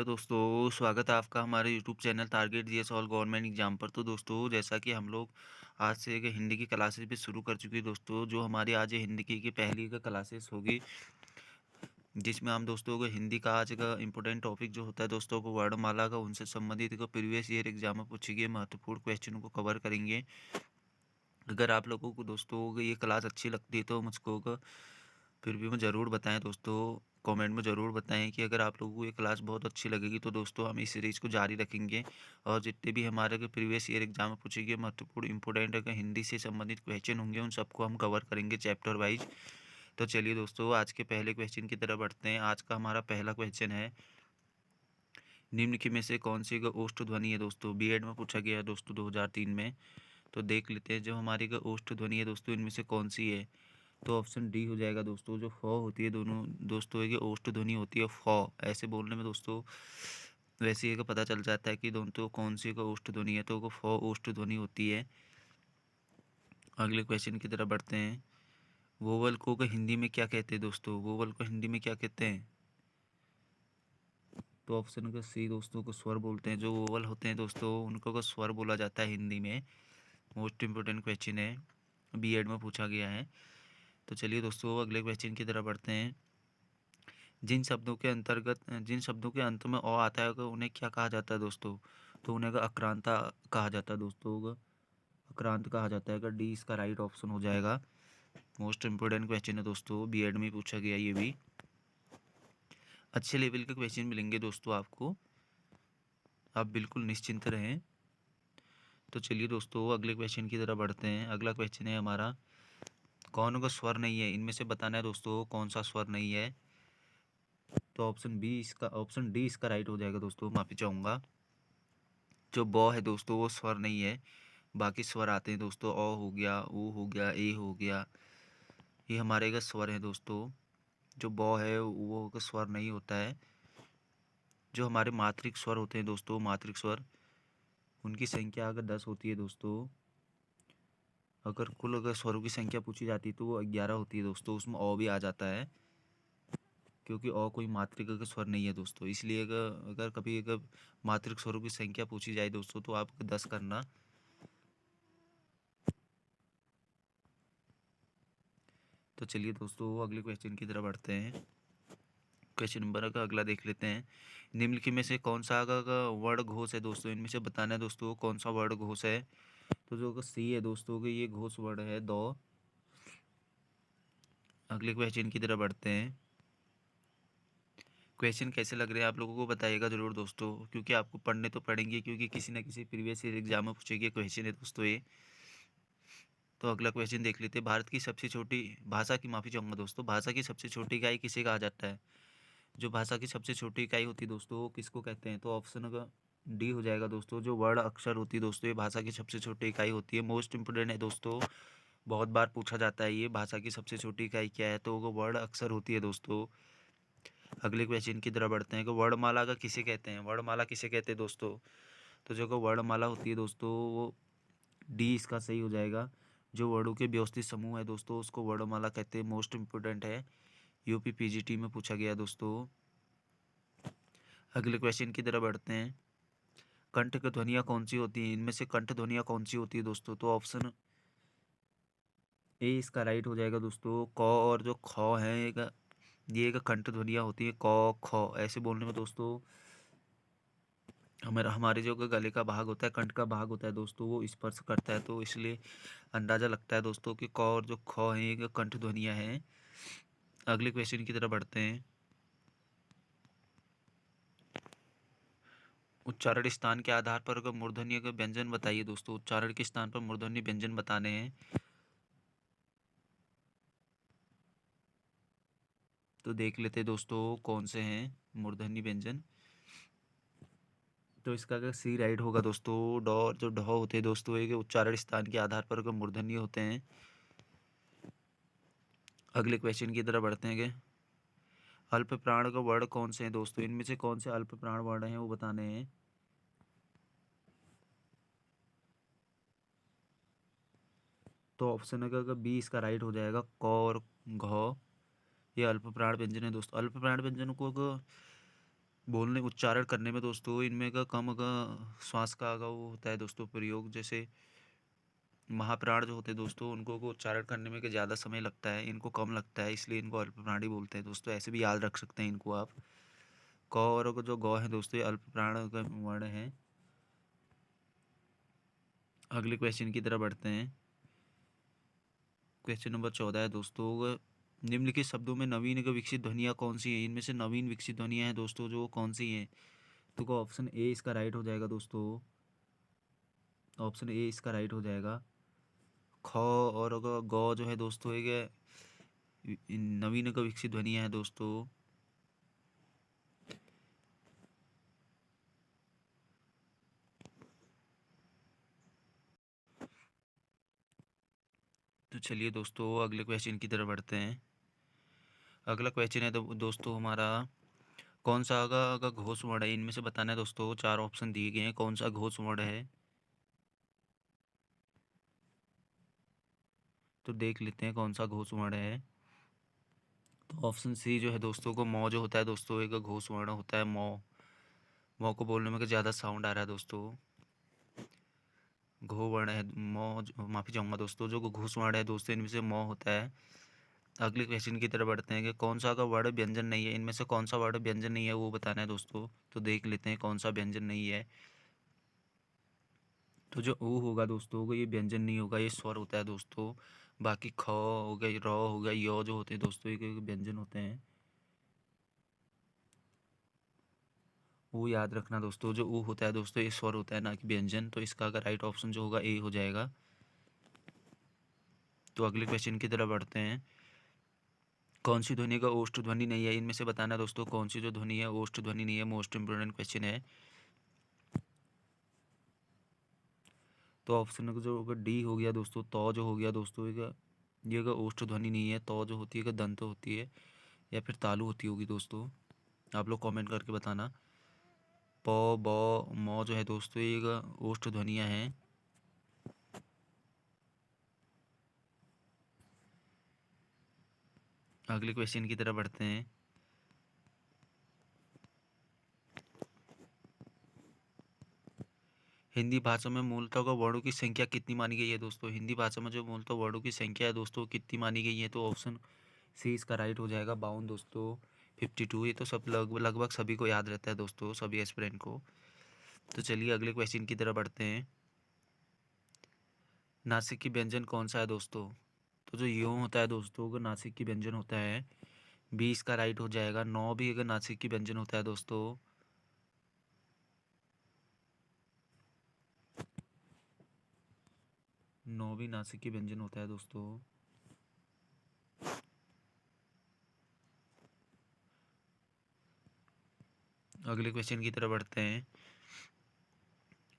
Hello दोस्तों, स्वागत है आपका हमारे YouTube channel target GS all government exam पर। तो दोस्तों, जैसा कि हम लोग आज से एक हिंदी की क्लासेस भी शुरू कर चुके हैं दोस्तों। जो हमारी आज ये हिंदी की पहली का क्लासेस होगी, जिसमें हम दोस्तों को हिंदी का आज का इंपॉर्टेंट टॉपिक जो होता है दोस्तों को वर्णमाला का, उनसे संबंधित को प्रीवियस ईयर एग्जाम में पूछे गए महत्वपूर्ण क्वेश्चन को कवर करेंगे। अगर आप लोगों को दोस्तों को ये क्लास अच्छी लगती है तो मुझको फिर भी मैं ज़रूर बताएं दोस्तों, कमेंट में ज़रूर बताएं कि अगर आप लोगों को ये क्लास बहुत अच्छी लगेगी तो दोस्तों हम इस सीरीज़ को जारी रखेंगे। और जितने भी हमारे के प्रीवियस ईयर एग्जाम में पूछे गए महत्वपूर्ण इंपॉर्टेंट अगर हिंदी से संबंधित क्वेश्चन होंगे उन सबको हम कवर करेंगे चैप्टर वाइज। तो चलिए दोस्तों, आज के पहले क्वेश्चन की तरफ बढ़ते हैं। आज का हमारा पहला क्वेश्चन है, निम्नलिखित में से कौन सी ओष्ठ ध्वनि है दोस्तों। बीएड में पूछा गया है दोस्तों 2003 में। तो देख लेते हैं जो हमारी ओष्ठ ध्वनि है दोस्तों, इनमें से कौन सी है। तो ऑप्शन डी हो जाएगा दोस्तों। जो फ होती है दोनों दोस्तों, ये ओष्ठ ध्वनि होती है फ। ऐसे बोलने में दोस्तों वैसे ही का पता चल जाता है कि दोनों तो कौन सी का ओष्ठ ध्वनि है, तो वो फ ओष्ठ ध्वनि होती है। अगले क्वेश्चन की तरफ बढ़ते हैं। वोवल को हिंदी में क्या कहते हैं दोस्तों। वोवल को हिंदी में क्या कहते हैं। तो ऑप्शन का सी दोस्तों को स्वर बोलते हैं। जो वोवल होते हैं दोस्तों उनको को स्वर बोला जाता है हिंदी में। मोस्ट इम्पोर्टेंट क्वेश्चन है, बीएड में पूछा गया है। तो चलिए दोस्तों, अगले क्वेश्चन की तरफ बढ़ते हैं। जिन शब्दों के अंत में अ आता है उन्हें क्या कहा जाता है दोस्तों। तो उन्हें का अक्रांता कहा जाता है दोस्तों। अक्रांत कहा जाता है। डी इसका राइट ऑप्शन हो जाएगा। मोस्ट इम्पोर्टेंट क्वेश्चन है दोस्तों, बीएड में पूछा गया ये भी। अच्छे लेवल के क्वेश्चन मिलेंगे दोस्तों आपको, आप बिल्कुल निश्चिंत रहें। तो चलिए दोस्तों, अगले क्वेश्चन की तरफ बढ़ते हैं। अगला क्वेश्चन है हमारा, कौन का स्वर नहीं है, इनमें से बताना है दोस्तों कौन सा स्वर नहीं है। तो ऑप्शन डी इसका राइट हो जाएगा दोस्तों, माफी चाहूँगा। जो ब है दोस्तों वो स्वर नहीं है। बाकी स्वर आते हैं दोस्तों, अ हो गया, ऊ हो गया, ए हो गया, ये हमारे का स्वर है दोस्तों। जो ब है वो का स्वर नहीं होता है। जो हमारे मात्रिक स्वर होते हैं दोस्तों, मात्रिक स्वर, उनकी संख्या अगर 10 होती है दोस्तों, अगर कुल अगर स्वरों की संख्या पूछी जाती है तो वो 11 होती है दोस्तों। उसमें अ भी आ जाता है, क्योंकि अ कोई मात्रिक का स्वर नहीं है दोस्तों। इसलिए अगर अगर कभी अगर मात्रिक स्वरों की संख्या पूछी जाए दोस्तों तो आप 10 करना। तो चलिए दोस्तों, अगले क्वेश्चन की तरफ बढ़ते हैं। क्वेश्चन नंबर का अगला देख लेते हैं। निम्नलिखित में से कौन सा का वर्ण घोष है दोस्तों। इनमें से बताना है दोस्तों कौन सा वर्ण घोष है। तो जो सी है दोस्तों कि ये घोष वर्ण है दो। अगले क्वेश्चन की तरफ बढ़ते हैं। क्वेश्चन कैसे लग रहे हैं आप लोगों को बताइएगा जरूर दोस्तों, क्योंकि आपको पढ़ने तो पड़ेंगे, क्योंकि किसी न किसी प्रीवियस ईयर एग्जाम में पूछेंगे क्वेश्चन है दोस्तों ये। तो अगला क्वेश्चन देख लेते हैं। भारत की सबसे छोटी भाषा की, माफी चाहूंगा दोस्तों, भाषा की सबसे छोटी इकाई किसे कहा जाता है। जो भाषा की सबसे छोटी इकाई होती है दोस्तों वो किसको कहते हैं। तो ऑप्शन का डी हो जाएगा दोस्तों। जो वर्ण अक्षर होती है दोस्तों, ये भाषा की सबसे छोटी इकाई होती है। मोस्ट इंपोर्टेंट है दोस्तों, बहुत बार पूछा जाता है ये, भाषा की सबसे छोटी इकाई क्या है, तो वो वर्ण अक्षर होती है दोस्तों। अगले क्वेश्चन की तरफ बढ़ते हैं कि वर्णमाला का किसे कहते हैं। वर्णमाला किसे कहते हैं दोस्तों। तो जो वर्णमाला होती है दोस्तों वो डी इसका सही हो जाएगा। जो वर्णों के व्यवस्थित समूह है दोस्तों उसको वर्णमाला कहते हैं। मोस्ट इंपोर्टेंट है, यूपी पीजीटी में पूछा गया दोस्तों। अगले क्वेश्चन की तरफ बढ़ते हैं। कंठ की ध्वनियाँ कौन सी होती हैं। इनमें से कंठ ध्वनियाँ कौन सी होती है दोस्तों। तो ऑप्शन ए इसका राइट हो जाएगा दोस्तों। क और जो ख है ये एक कंठ ध्वनियाँ होती है, क ख। ऐसे बोलने में दोस्तों हमारा हमारे जो गले का भाग होता है, कंठ का भाग होता है दोस्तों, वो स्पर्श करता है, तो इसलिए अंदाजा लगता है दोस्तों कि क और जो ख है ये कंठ ध्वनियाँ हैं। अगले क्वेश्चन की तरफ बढ़ते हैं। उच्चारण स्थान के आधार पर अगर मूर्धन्य का व्यंजन बताइए दोस्तों। उच्चारण के स्थान पर मूर्धन्य व्यंजन बताने हैं। तो देख लेते हैं दोस्तों कौन से हैं मूर्धन्य व्यंजन। तो इसका अगर सी राइट होगा दोस्तों। डॉ जो ढ होते हैं दोस्तों ये उच्चारण स्थान के आधार पर अगर मूर्धन्य होते हैं। अगले क्वेश्चन की तरफ बढ़ते हैं कि अल्प प्राण का वर्ण कौन से हैं दोस्तों। इनमें से कौन से अल्प प्राण वर्ण हैं वो बताने हैं। तो ऑप्शन का बी इसका राइट हो जाएगा। क और घ, ये अल्प प्राण व्यंजन है दोस्तों। अल्प प्राण व्यंजन को बोलने उच्चारण करने में दोस्तों इनमें का कम का श्वास का वो होता है दोस्तों प्रयोग। जैसे महाप्राण जो होते हैं दोस्तों उनको को उच्चारण करने में ज़्यादा समय लगता है, इनको कम लगता है, इसलिए इनको अल्प प्राणी बोलते हैं दोस्तों। ऐसे भी याद रख सकते हैं इनको आप। क और जो गौ है दोस्तों ये अल्प प्राण का वर्ण है। अगले क्वेश्चन की तरफ बढ़ते हैं। क्वेश्चन नंबर 14 है दोस्तों, निम्नलिखित शब्दों में नवीन का विकसित ध्वनियाँ कौन सी हैं? इनमें से नवीन विकसित ध्वनियाँ हैं दोस्तों जो कौन सी हैं? तो ऑप्शन ए इसका राइट हो जाएगा दोस्तों। ऑप्शन ए इसका राइट हो जाएगा। ख और गौ जो है दोस्तों एक नवीन का विकसित ध्वनियाँ हैं दोस्तों। तो चलिए दोस्तों अगले क्वेश्चन की तरफ बढ़ते हैं। अगला क्वेश्चन है तो दोस्तों हमारा, कौन सा अगर घोष वर्ण है? इनमें से बताना है दोस्तों। 4 ऑप्शन दिए गए हैं, कौन सा घोष वर्ण है? तो देख लेते हैं कौन सा घोष वर्ण है। तो ऑप्शन सी जो है दोस्तों को मौ जो होता है दोस्तों एक घोष वर्ण होता है। मौ। मौ को बोलने में ज़्यादा साउंड आ रहा है दोस्तों। घो वर्ण है मौ। माफ़ी चाहूँगा दोस्तों, जो घोष वर्ण है दोस्तों इनमें से मौ होता है। अगले क्वेश्चन की तरफ बढ़ते हैं कि कौन सा का वर्ड व्यंजन नहीं है? इनमें से कौन सा वर्ड व्यंजन नहीं है वो बताना है दोस्तों। तो देख लेते हैं कौन सा व्यंजन नहीं है। तो जो ऊ होगा दोस्तों वो ये व्यंजन नहीं होगा, ये स्वर होता है दोस्तों। बाकी ख हो गया, र हो गया, य जो होते हैं दोस्तों ये व्यंजन होते हैं। वो याद रखना दोस्तों, जो ऊ होता है दोस्तों ये स्वर होता है ना कि व्यंजन। तो इसका अगर राइट ऑप्शन जो होगा ए हो जाएगा। तो अगले क्वेश्चन की तरफ बढ़ते हैं। कौन सी ध्वनि का ओष्ठ ध्वनि नहीं है? इनमें से बताना दोस्तों कौन सी जो ध्वनि है ओष्ठ ध्वनि नहीं है। मोस्ट इंपोर्टेंट क्वेश्चन है। तो ऑप्शन जो होगा डी हो गया दोस्तों। तो जो हो गया दोस्तों ये का ओष्ठ ध्वनि नहीं है। तो जो होती है कि दंत होती है या फिर तालु होती होगी दोस्तों। आप लोग कमेंट करके बताना। प ब म जो है दोस्तों ये का ओष्ठ ध्वनियाँ हैं। अगले क्वेश्चन की तरफ बढ़ते हैं। हिंदी भाषा में मूलतः का वर्णों की संख्या कितनी मानी गई है दोस्तों? हिंदी भाषा में जो मूलतः वर्णों की संख्या है दोस्तों कितनी मानी गई है? तो ऑप्शन सी इसका राइट हो जाएगा 52 दोस्तों। 52 ये तो सब लगभग सभी को याद रहता है दोस्तों, सभी एस्पिरेंट को। तो चलिए अगले क्वेश्चन की तरफ बढ़ते हैं। नासिक की व्यंजन कौन सा है दोस्तों? तो जो यूं होता है दोस्तों वो नासिक की व्यंजन होता है। 20 का राइट हो जाएगा। 9 भी अगर नासिक की व्यंजन होता है दोस्तों। 9 भी नासिक की व्यंजन होता है दोस्तों। अगले क्वेश्चन की तरफ बढ़ते हैं।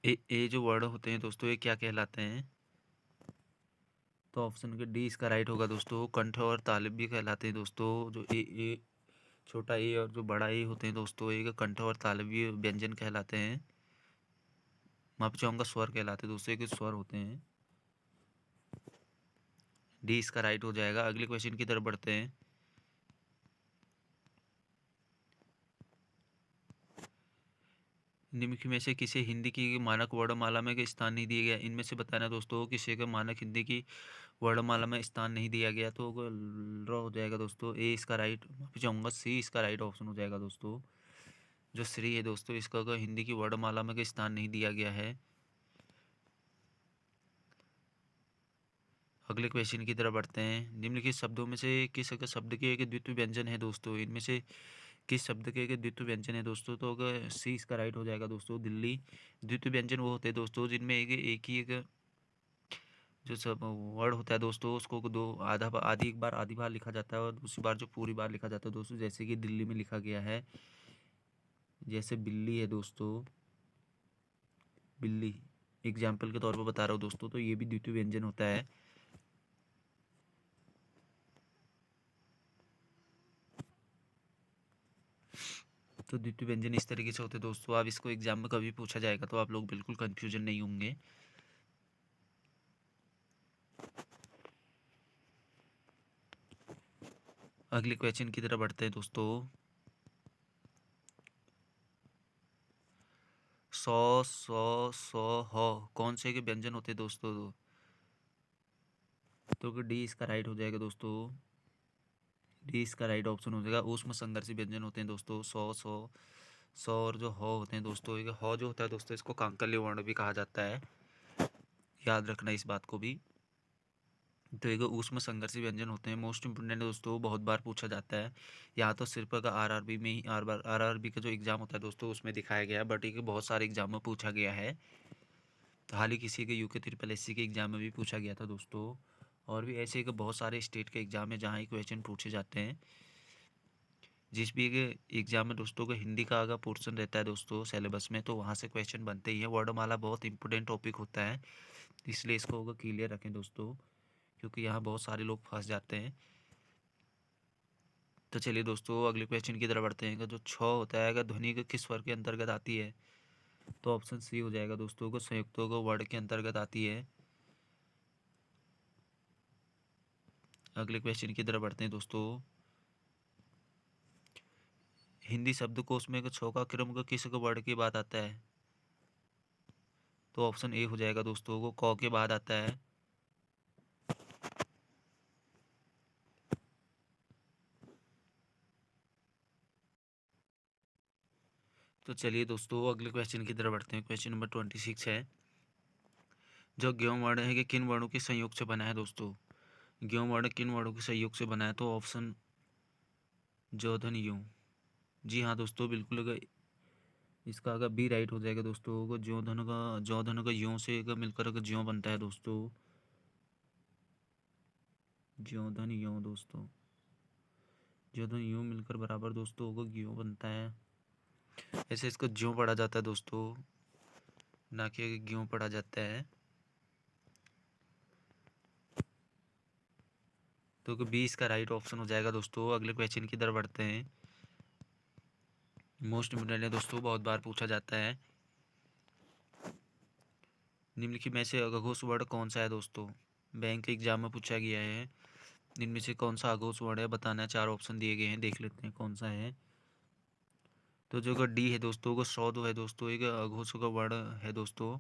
ए जो वर्ड होते हैं दोस्तों ये क्या कहलाते हैं? तो ऑप्शन के डी इसका राइट होगा दोस्तों। कंठ और तालिब भी कहलाते हैं दोस्तों। जो ए छोटा ए और जो बड़ा ए होते हैं दोस्तों एक कंठ और तालव्य व्यंजन कहलाते हैं। माफी चाहूँगा स्वर कहलाते हैं दोस्तों, एक स्वर होते हैं। डी इसका राइट हो जाएगा। अगले क्वेश्चन की तरफ बढ़ते हैं। निम्न में से किसे हिंदी की मानक वर्णमाला में स्थान नहीं दिया गया? इनमें से बताना दोस्तों किसी का मानक हिंदी की वर्णमाला में स्थान नहीं दिया गया। तो र हो जाएगा दोस्तों। ए इसका राइट, माफी चाहूँगा सी इसका राइट ऑप्शन हो जाएगा दोस्तों। जो श्री है दोस्तों इसका हिंदी की वर्णमाला में स्थान नहीं दिया गया है। अगले क्वेश्चन की तरफ बढ़ते हैं। निम्नलिखित शब्दों में से किस अगर शब्द के एक द्वितीय व्यंजन है दोस्तों? इनमें से किस शब्द के एक द्वितीय व्यंजन है दोस्तों? तो अगर सी इसका राइट हो जाएगा दोस्तों दिल्ली। द्वितीय व्यंजन वो होते हैं दोस्तों जिनमें एक ही एक जो सब वर्ड होता है दोस्तों उसको दो आधी एक बार आधी बार लिखा जाता है और दूसरी बार जो पूरी बार लिखा जाता है दोस्तों। जैसे कि दिल्ली में लिखा गया है, जैसे बिल्ली है दोस्तों। बिल्ली एग्जाम्पल के तौर पर बता रहा हूँ दोस्तों। तो ये भी द्वितीय व्यंजन होता है। तो द्वितीय व्यंजन इस तरीके से होते हैं दोस्तों। आप इसको एग्जाम में कभी पूछा जाएगा तो आप लोग बिल्कुल कंफ्यूजन नहीं होंगे। अगले क्वेश्चन की तरफ बढ़ते हैं दोस्तों। सौ ह कौन से के व्यंजन होते हैं दोस्तों? तो डी इसका राइट हो जाएगा दोस्तों। डी इसका राइट ऑप्शन हो जाएगा। ऊष्म संघर्षी व्यंजन होते हैं दोस्तों सौ और जो ह होते हैं दोस्तों, ये ह जो होता है दोस्तों इसको कांकल्य वर्ण भी कहा जाता है, याद रखना इस बात को भी। तो ये ऊष्म संघर्षी व्यंजन होते हैं, मोस्ट इंपोर्टेंट दोस्तों, बहुत बार पूछा जाता है। यहाँ तो सिर्फ अगर आरआरबी में ही आरआरबी का जो एग्जाम होता है दोस्तों उसमें दिखाया गया है, बट ये बहुत सारे एग्जाम में पूछा गया है। हाल ही किसी के यूके ट्रिपल एससी के एग्जाम में भी पूछा गया था दोस्तों। और भी ऐसे के बहुत सारे स्टेट के एग्जाम है जहाँ ये क्वेश्चन पूछे जाते हैं। जिस भी एग्जाम में दोस्तों को हिंदी का अगर पोर्शन रहता है दोस्तों सिलेबस में, तो वहाँ से क्वेश्चन बनते ही हैं। वर्णमाला बहुत इंपॉर्टेंट टॉपिक होता है, इसलिए इसको होगा क्लियर रखें दोस्तों, क्योंकि यहाँ बहुत सारे लोग फंस जाते हैं। तो चलिए दोस्तों अगले क्वेश्चन की तरफ बढ़ते हैं कि जो छ होता है अगर ध्वनि के किस वर्ग के अंतर्गत आती है? तो ऑप्शन सी हो जाएगा दोस्तों को संयुक्तों को वर्ड के अंतर्गत आती है। अगले क्वेश्चन की तरफ बढ़ते हैं दोस्तों। हिंदी शब्दकोश में छ का क्रम का किस वर्ड के बाद आता है? तो ऑप्शन ए हो जाएगा दोस्तों को क के बाद आता है। तो चलिए दोस्तों अगले क्वेश्चन की तरफ बढ़ते हैं। क्वेश्चन नंबर 26 है, जो ज्ञ वर्ण है कि किन वर्णों के संयोग से बना है दोस्तों? ज्ञ वर्ण किन वर्णों के संयोग से बना है? तो ऑप्शन जोधन यू। जी हाँ दोस्तों बिल्कुल, अगर इसका अगर बी राइट हो जाएगा दोस्तों को ज्यों का यूं से अगर मिलकर अगर ज्यों बनता है दोस्तों, ज्योधन यूं दोस्तों, ज्योधन यूं मिलकर बराबर दोस्तों को ज्यों बनता है। ऐसे इसको ज्यों पढ़ा जाता है दोस्तों, ना कि ज्यों पढ़ा जाता है। तो बी इसका राइट ऑप्शन हो जाएगा दोस्तों। अगले क्वेश्चन की तरफ बढ़ते हैं। मोस्ट इम्पोर्टेंट है दोस्तों, बहुत बार पूछा जाता है। निम्नलिखित में से अघोष वर्ड कौन सा है दोस्तों? बैंक के एग्जाम में पूछा गया है। इनमें से कौन सा अघोष वर्ड है बताना है। 4 ऑप्शन दिए गए हैं, देख लेते हैं कौन सा है। तो जो का डी है दोस्तों को सौद है दोस्तों, एक अघोष का वर्ड है दोस्तों।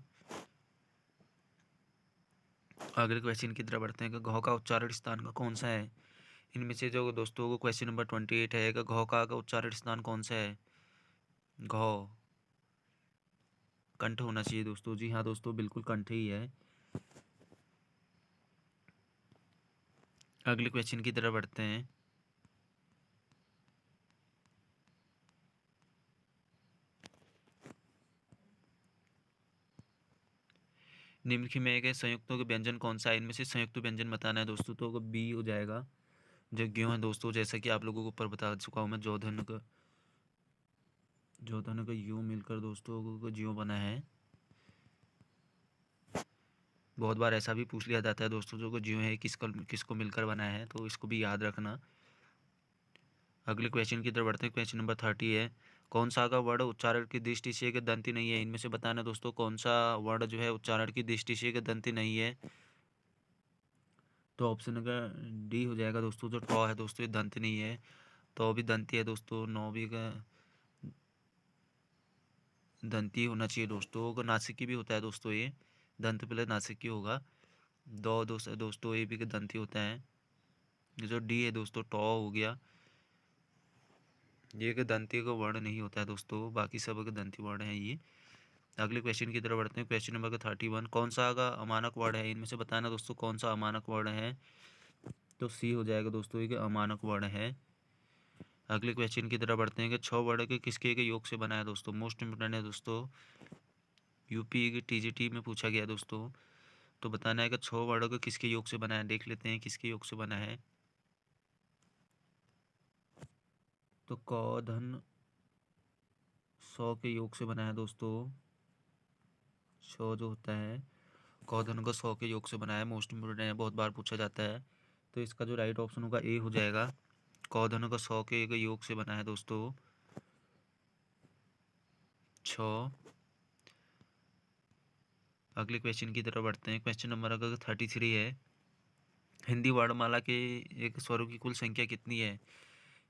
अगले क्वेश्चन की तरफ बढ़ते हैं कि घ का उच्चारण स्थान का कौन सा है? इनमें से जो दोस्तों को क्वेश्चन नंबर 28 है कि घ का उच्चारण स्थान कौन सा है? घ कंठ होना चाहिए दोस्तों। जी हाँ दोस्तों बिल्कुल कंठ ही है। अगले क्वेश्चन की तरफ बढ़ते हैं। निम्नलिखित में एक संयुक्तों के व्यंजन कौन सा है? इनमें से संयुक्त व्यंजन बताना है दोस्तों। तो बी हो जाएगा जो ज्यों है दोस्तों, जैसा कि आप लोगों को ऊपर बता चुका हूँ मैं। जोधन का यूं मिलकर दोस्तों को ज्यों बना है। बहुत बार ऐसा भी पूछ लिया जाता है दोस्तों, जो ज्यों है किसको मिलकर बना है, तो इसको भी याद रखना। अगले क्वेश्चन की तरफ बढ़ते हैं। क्वेश्चन नंबर 30 है, कौन सा का वर्ड उच्चारण की दृष्टि से एक दंती नहीं है? इनमें से बताना दोस्तों कौन सा वर्ड जो है उच्चारण की दृष्टि से एक दंती नहीं है। तो ऑप्शन अगर डी हो जाएगा दोस्तों, जो टॉ है दोस्तों ये दंत नहीं है। तो भी दंती है दोस्तों, नौ भी का दंती होना चाहिए दोस्तों। नासिकी भी होता है दोस्तों, ये दंत प्लस नासिकी होगा। दो दोस्तों ये भी का दंती होता है। जो डी है दोस्तों टॉ हो गया, ये का दंती का वर्ण नहीं होता है दोस्तों, बाकी सब का दंती वर्ण है ये। अगले क्वेश्चन की तरफ बढ़ते हैं। क्वेश्चन नंबर 31, कौन सा का अमानक वर्ण है? इनमें से बताना दोस्तों कौन सा अमानक वर्ण है। तो सी हो जाएगा दोस्तों, ये अमानक वर्ण है। अगले क्वेश्चन की तरफ बढ़ते हैं कि 6 वर्ण के किसके के योग से बना है दोस्तों? मोस्ट इंपोर्टेंट है दोस्तों, यूपी की टीजीटी में पूछा गया दोस्तों। तो बताना है कि 6 वर्ण के किसके योग से बना है। देख लेते हैं किसके योग से बना है। तो क धन 100 के योग से बना है दोस्तों। 100 जो होता है क धन का 100 के योग से बना है। मोस्ट इंपोर्टेंट है, बहुत बार पूछा जाता है। तो इसका जो राइट ऑप्शन होगा ए हो जाएगा। क धन का 100 के योग से बना है दोस्तों 6। अगले क्वेश्चन की तरफ बढ़ते हैं। क्वेश्चन नंबर अगर 33 है, हिंदी वर्णमाला के एक स्वरों की कुल संख्या कितनी है?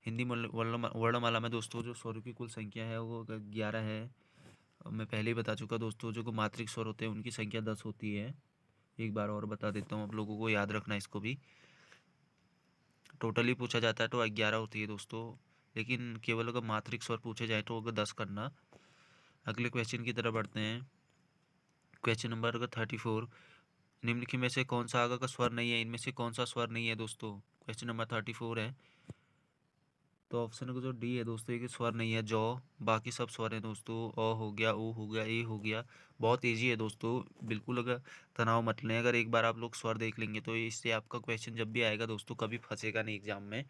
हिंदी वर्णमाला में दोस्तों जो स्वरों की कुल संख्या है वो 11 है। मैं पहले ही बता चुका दोस्तों, जो मात्रिक स्वर होते हैं उनकी संख्या 10 होती है। एक बार और बता देता हूँ, आप लोगों को याद रखना इसको भी। टोटली पूछा जाता है तो 11 होती है दोस्तों, लेकिन केवल अगर मात्रिक स्वर पूछे जाए तो अगर 10 करना। अगले क्वेश्चन की तरफ बढ़ते हैं। क्वेश्चन नंबर अगर 34, निम्नलिखित में से कौन सा आगा का स्वर नहीं है, इनमें से कौन सा स्वर नहीं है दोस्तों। क्वेश्चन नंबर 34 है, तो ऑप्शन का जो डी है दोस्तों, ये स्वर नहीं है जॉ। बाकी सब स्वर हैं दोस्तों, अ हो गया, ओ हो गया, ए हो गया। बहुत ईजी है दोस्तों, बिल्कुल अगर तनाव मत लें। अगर एक बार आप लोग स्वर देख लेंगे तो इससे आपका क्वेश्चन जब भी आएगा दोस्तों कभी फंसेगा नहीं एग्जाम में।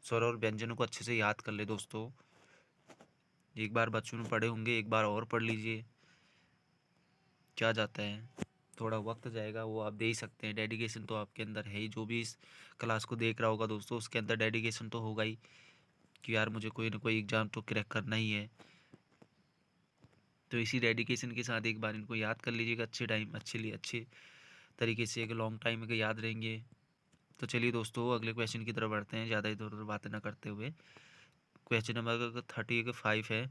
स्वर और व्यंजनों को अच्छे से याद कर ले दोस्तों। एक बार बच्चों में पढ़े होंगे, एक बार और पढ़ लीजिए, क्या जाता है। थोड़ा वक्त जाएगा वो आप दे ही सकते हैं, डेडिकेशन तो आपके अंदर है ही। जो भी इस क्लास को देख रहा होगा दोस्तों उसके अंदर डेडिकेशन तो होगा ही कि यार मुझे कोई ना कोई एग्ज़ाम तो क्रैक करना ही है। तो इसी डेडिकेशन के साथ एक बार इनको याद कर लीजिएगा, अच्छे टाइम अच्छे लिए अच्छे तरीके से, एक लॉन्ग टाइम के याद रहेंगे। तो चलिए दोस्तों अगले क्वेश्चन की तरफ बढ़ते हैं, ज़्यादा इधर उधर बातें ना करते हुए। क्वेश्चन नंबर 35 है,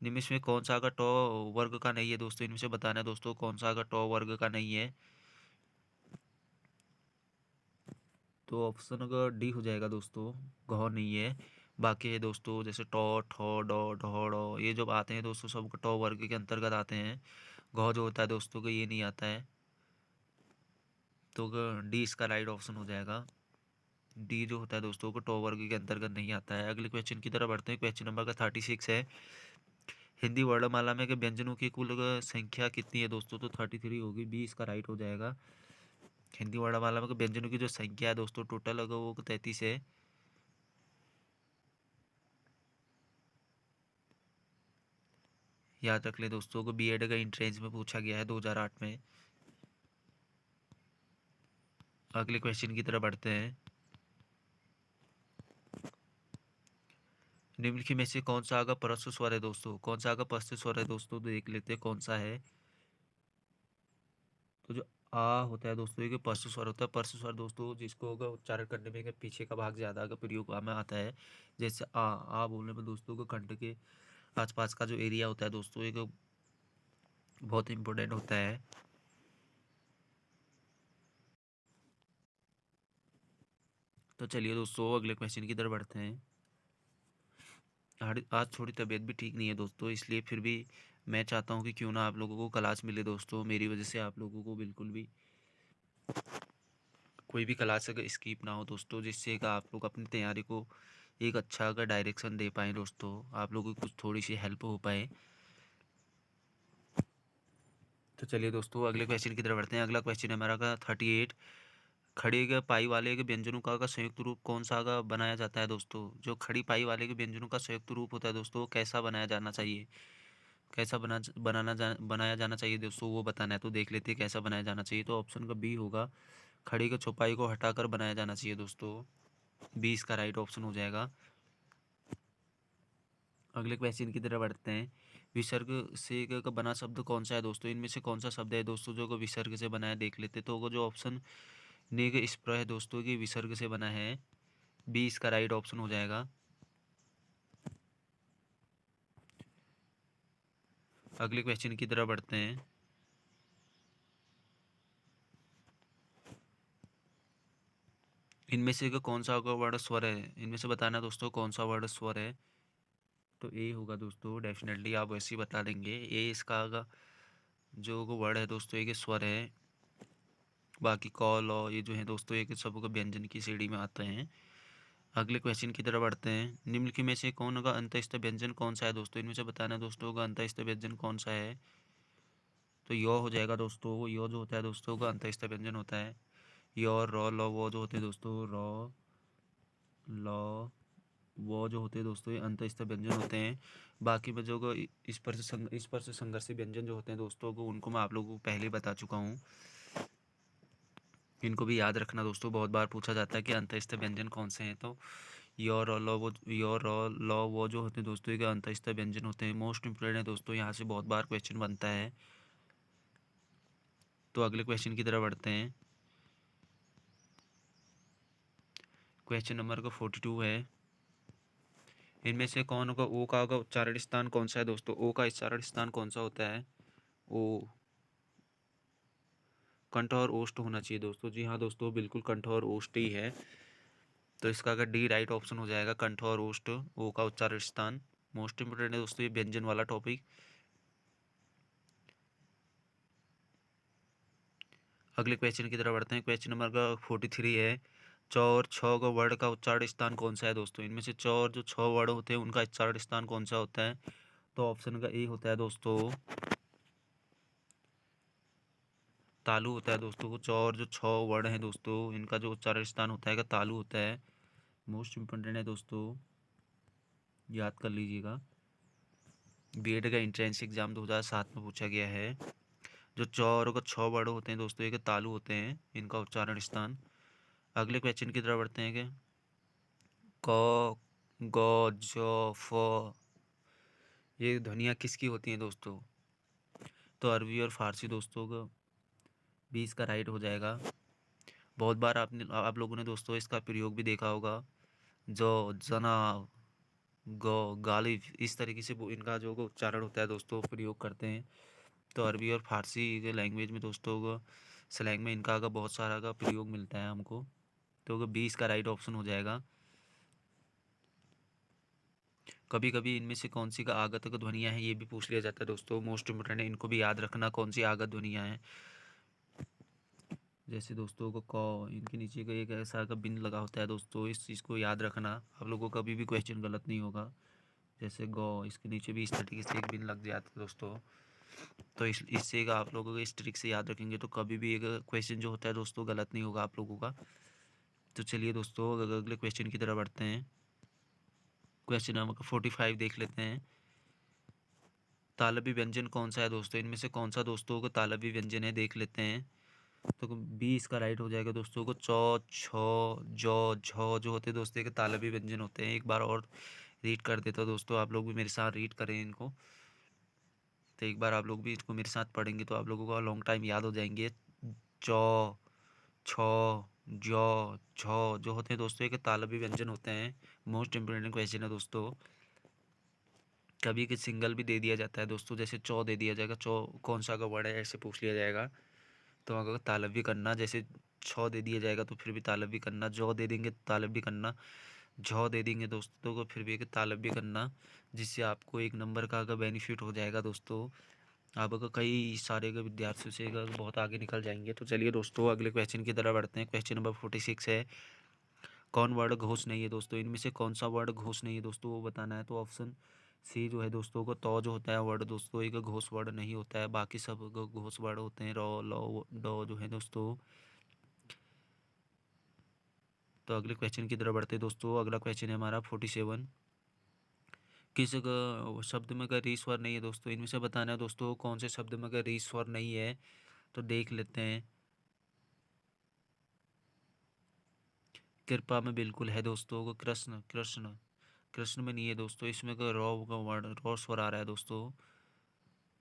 निम्न में कौन सा अगर टॉ वर्ग का नहीं है दोस्तों, इनमें से बताना है दोस्तों कौन सा अगर टॉ वर्ग का नहीं है। तो ऑप्शन अगर डी हो जाएगा दोस्तों, घ नहीं है। बाकी है दोस्तों जैसे टॉ, ठॉ, डॉ, ढॉ, डॉ, ये जो आते हैं दोस्तों सब टॉ वर्ग के अंतर्गत आते हैं। घ जो होता है दोस्तों को ये नहीं आता है। तो डी इसका राइट ऑप्शन हो जाएगा। डी जो होता है दोस्तों को टॉ वर्ग के अंतर्गत नहीं आता है। अगले क्वेश्चन की तरफ बढ़ते हैं। क्वेश्चन नंबर का 36 है, हिंदी वर्णमाला में के व्यंजनों की कुल संख्या कितनी है दोस्तों। तो 33 होगी, बी इसका राइट हो जाएगा। हिंदी वर्णमाला में के व्यंजनों की जो संख्या है दोस्तों टोटल अगर वो 33 है। याद रख ले दोस्तों को, बीएड का एंट्रेंस में पूछा गया है 2008 में। अगले क्वेश्चन की तरफ बढ़ते हैं। निम्नलिखित में से कौन सा आगा परस्पर स्वर है दोस्तों, कौन सा आगा परस्पर स्वर है दोस्तों, तो देख लेते हैं कौन सा है। तो जो आ होता है दोस्तों ये परस्पर स्वर होता है। परस्पर स्वर दोस्तों जिसको अगर उच्चारण करने में अगर पीछे का भाग ज़्यादा अगर प्रयोग में आता है, जैसे आ बोलने में दोस्तों को कंठ के आसपास का जो एरिया होता है दोस्तों एक बहुत इंपॉर्टेंट होता है। तो चलिए दोस्तों अगले क्वेश्चन की तरफ बढ़ते हैं। आज थोड़ी तबीयत भी ठीक नहीं है दोस्तों, इसलिए फिर भी मैं चाहता हूँ कि क्यों ना आप लोगों को क्लास मिले दोस्तों, मेरी वजह से आप लोगों को बिल्कुल भी कोई भी क्लास अगर स्किप ना हो दोस्तों, जिससे कि आप लोग अपनी तैयारी को एक अच्छा अगर डायरेक्शन दे पाएँ दोस्तों, आप लोगों की कुछ थोड़ी सी हेल्प हो पाए। तो चलिए दोस्तों अगले क्वेश्चन की तरफ बढ़ते हैं। अगला क्वेश्चन है हमारा का 38, खड़ी के पाई वाले के व्यंजनों का संयुक्त रूप कौन सा का बनाया जाता है दोस्तों। जो खड़ी पाई वाले के व्यंजनों का संयुक्त रूप होता है दोस्तों वो कैसा बनाया जाना चाहिए, कैसा बनाया जाना चाहिए दोस्तों वो बताना है। तो देख लेते हैं कैसा बनाया जाना चाहिए। तो ऑप्शन का बी होगा, खड़ी के छुपाई को हटाकर बनाया जाना चाहिए दोस्तों। बी इसका राइट ऑप्शन हो जाएगा। अगले क्वेश्चन की तरफ बढ़ते हैं। विसर्ग से का बना शब्द कौन सा है दोस्तों, इनमें से कौन सा शब्द है दोस्तों जो को विसर्ग से बना है, देख लेते तो वो जो ऑप्शन नेग स्प्र है दोस्तों की विसर्ग से बना है। बी इसका राइट ऑप्शन हो जाएगा। अगले क्वेश्चन की तरफ बढ़ते हैं। इनमें से कौन सा वर्ड स्वर है, इनमें से बताना दोस्तों कौन सा वर्ड स्वर है। तो ए होगा दोस्तों, डेफिनेटली आप वैसे ही बता देंगे। ए इसका जो वर्ड है दोस्तों एक स्वर है। बाकी कॉल और ये जो है दोस्तों एक सब को व्यंजन की श्रेणी में आते हैं। अगले क्वेश्चन की तरफ बढ़ते हैं। निम्नलिखित में से कौन का अंतःस्थ व्यंजन कौन सा है दोस्तों, इनमें से बताना दोस्तों का अंतःस्थ व्यंजन कौन सा है। तो यो हो जाएगा दोस्तों, यो जो होता है दोस्तों का अंतःस्थ व्यंजन होता है। यो, रॉ, लॉ, वो जो होते हैं दोस्तों, रॉ, लॉ, वो जो होते हैं दोस्तों ये अंतःस्थ व्यंजन होते हैं। बाकी में जो इस पर से संघर्षी व्यंजन जो होते हैं दोस्तों को उनको मैं आप लोगों को पहले ही बता चुका हूँ। इनको भी याद रखना दोस्तों, बहुत बार पूछा जाता है कि अंतःस्थ व्यंजन कौन से हैं। तो योर और लॉ, वो योर और लॉ वो जो होते हैं दोस्तों ये अंतःस्थ व्यंजन होते हैं। मोस्ट इंपोर्टेंट है दोस्तों, यहाँ से बहुत बार क्वेश्चन बनता है। तो अगले क्वेश्चन की तरफ बढ़ते हैं। क्वेश्चन नंबर का 42 है, इनमें से कौन होगा, ओ का होगा उच्चारण स्थान कौन सा है दोस्तों, ओ का उच्चारण स्थान कौन सा होता है, ओ। कंठ और ओष्ठ होना चाहिए दोस्तों, जी हाँ दोस्तों, बिल्कुल कंठ और ओष्ठ ही है। तो इसका अगर डी राइट ऑप्शन हो जाएगा, कंठ और ओष्ठ, ओ का उच्चारण स्थान। मोस्ट इंपोर्टेंट है दोस्तों ये व्यंजन वाला टॉपिक। अगले क्वेश्चन की तरफ बढ़ते हैं। क्वेश्चन नंबर का 43 है, च और छ का वर्ड का उच्चारण स्थान कौन सा है दोस्तों। इनमें से च और जो छ वर्ड होते हैं उनका उच्चारण स्थान कौन सा होता है, तो ऑप्शन का ए होता है दोस्तों, तालु होता है दोस्तों। च और जो छ वर्ड हैं दोस्तों इनका जो उच्चारण स्थान होता है तालु होता है। मोस्ट इंपोर्टेंट है दोस्तों, याद कर लीजिएगा। बीएड का एंट्रेंस एग्जाम 2007 में पूछा गया है। जो च और का छ वर्ड होते हैं दोस्तों ये तालु होते हैं, इनका उच्चारण स्थान। अगले क्वेश्चन की तरफ बढ़ते हैं कि क, ग, ज, फ, ये ध्वनियाँ किसकी होती हैं दोस्तों, तो अरबी और फारसी दोस्तों का 20 का राइट हो जाएगा। बहुत बार आप लोगों ने दोस्तों इसका प्रयोग भी देखा होगा, जो, जनाब, गो, गालिब, इस तरीके से वो इनका जो उच्चारण होता है दोस्तों प्रयोग करते हैं। तो अरबी और फारसी के लैंग्वेज में दोस्तों को स्लैंग में इनका का बहुत सारा का प्रयोग मिलता है हमको। तो 20 का राइट ऑप्शन हो जाएगा। कभी कभी इनमें से कौन सी का आगत ध्वनियाँ हैं ये भी पूछ लिया जाता है दोस्तों, मोस्ट इंपोर्टेंट है, इनको भी याद रखना कौन सी आगत ध्वनियाँ हैं। जैसे दोस्तों को क, इनके नीचे का एक ऐसा का बिंद लगा होता है दोस्तों, इस चीज़ को याद रखना, आप लोगों का कभी भी क्वेश्चन गलत नहीं होगा। जैसे गौ, इसके नीचे भी इस तरीके से एक बिंद लग जाता है दोस्तों। तो इससे का आप लोगों को इस ट्रिक से याद रखेंगे तो कभी भी एक क्वेश्चन जो होता है दोस्तों गलत नहीं होगा आप लोगों का। तो चलिए दोस्तों अगले क्वेश्चन की तरफ बढ़ते हैं। क्वेश्चन नंबर 45 देख लेते हैं। तालबी व्यंजन कौन सा है दोस्तों, इनमें से कौन सा दोस्तों को तालबी व्यंजन है देख लेते हैं। तो 20 का राइट हो जाएगा दोस्तों को, चौ, छ, जौ, झ जो होते हैं दोस्तों के तालबी व्यंजन होते हैं। एक बार और रीड कर देता हूँ दोस्तों, आप लोग भी मेरे साथ रीड करें इनको। तो एक बार आप लोग भी इसको मेरे साथ पढ़ेंगे तो आप लोगों को लॉन्ग टाइम याद हो जाएंगे। चौ, छ, जौ, झ जो होते हैं दोस्तों एक तालबी व्यंजन होते हैं। मोस्ट इंपोर्टेंट क्वेश्चन है दोस्तों। कभी कि सिंगल भी दे दिया जाता है दोस्तों, जैसे चौ दे दिया जाएगा, चौ कौन सा का वर्ड है ऐसे पूछ लिया जाएगा तो अगर तालब भी करना। जैसे छ दे दिया जाएगा तो फिर भी तालब भी करना, जौ दे देंगे तो तालब भी करना, झौ दे देंगे दोस्तों को फिर भी एक तालब भी करना, जिससे आपको एक नंबर का अगर बेनिफिट हो जाएगा दोस्तों। आप अगर कई सारे अगर विद्यार्थियों से अगर बहुत आगे निकल जाएंगे। तो चलिए दोस्तों अगले क्वेश्चन की तरफ बढ़ते हैं। क्वेश्चन नंबर 46 है, कौन वर्ड घोष नहीं है दोस्तों, इनमें से कौन सा वर्ड घोष नहीं है दोस्तों वो बताना है। तो ऑप्शन सी जो है दोस्तों को तो जो होता है वर्ड दोस्तों एक घोष वर्ड नहीं होता है, बाकी सब घोष वर्ड होते हैं, रॉ, लॉ, डॉ जो है दोस्तों। तो अगले क्वेश्चन की तरफ बढ़ते हैं दोस्तों। अगला क्वेश्चन है हमारा 47, किस शब्द में अगर री स्वर नहीं है दोस्तों, इनमें से बताना है दोस्तों कौन से शब्द में अगर री स्वर नहीं है। तो देख लेते हैं। कृपा में बिल्कुल है दोस्तों को, कृष्ण, कृष्ण, कृष्ण में नहीं है दोस्तों, इसमें अगर रॉ का वर्ड रॉ स्वर आ रहा है दोस्तों।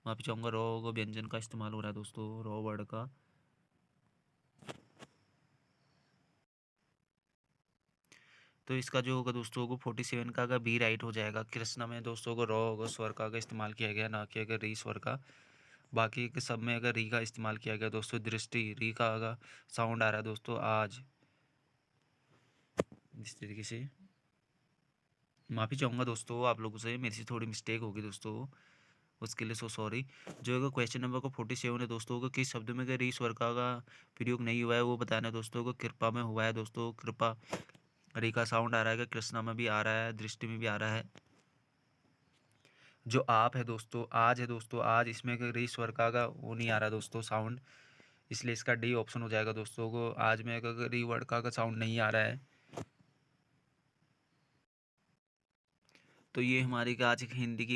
माफी चाहूँगा, रॉ का व्यंजन का इस्तेमाल हो रहा है दोस्तों, रॉ वर्ड का। तो इसका जो होगा दोस्तों को 47 का अगर बी राइट हो जाएगा। कृष्णा में दोस्तों को रॉ होगा स्वर का अगर इस्तेमाल किया गया, ना कि अगर री स्वर का। बाकी के सब में अगर री का इस्तेमाल किया गया दोस्तों, दृष्टि री का अगर साउंड आ रहा है दोस्तों आज, इस तरीके से। माफ़ी चाहूँगा दोस्तों आप लोगों से, मेरे से थोड़ी मिस्टेक होगी दोस्तों, उसके लिए सो सॉरी। जो अगर क्वेश्चन नंबर को 47 है दोस्तों को, किस शब्द में अगर री स्वर का प्रयोग नहीं हुआ है वो बताना है दोस्तों को। कृपा में हुआ है दोस्तों, कृपा री का साउंड आ रहा है, कृष्णा में भी आ रहा है, दृष्टि में भी आ रहा है। जो आप है दोस्तों, आज है दोस्तों, आज इसमें री स्वर का वो नहीं आ रहा दोस्तों साउंड, इसलिए इसका डी ऑप्शन हो जाएगा दोस्तों को। आज में अगर री वर्ड का साउंड नहीं आ रहा है। तो ये हमारी आज एक हिंदी की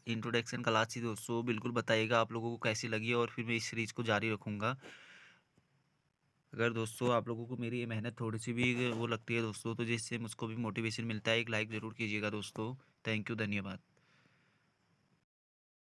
इंट्रोडक्शन क्लास थी दोस्तों, बिल्कुल बताइएगा आप लोगों को कैसी लगी और फिर मैं इस सीरीज़ को जारी रखूँगा। अगर दोस्तों आप लोगों को मेरी ये मेहनत थोड़ी सी भी वो लगती है दोस्तों, तो जिससे मुझको भी मोटिवेशन मिलता है, एक लाइक ज़रूर कीजिएगा दोस्तों। थैंक यू, धन्यवाद।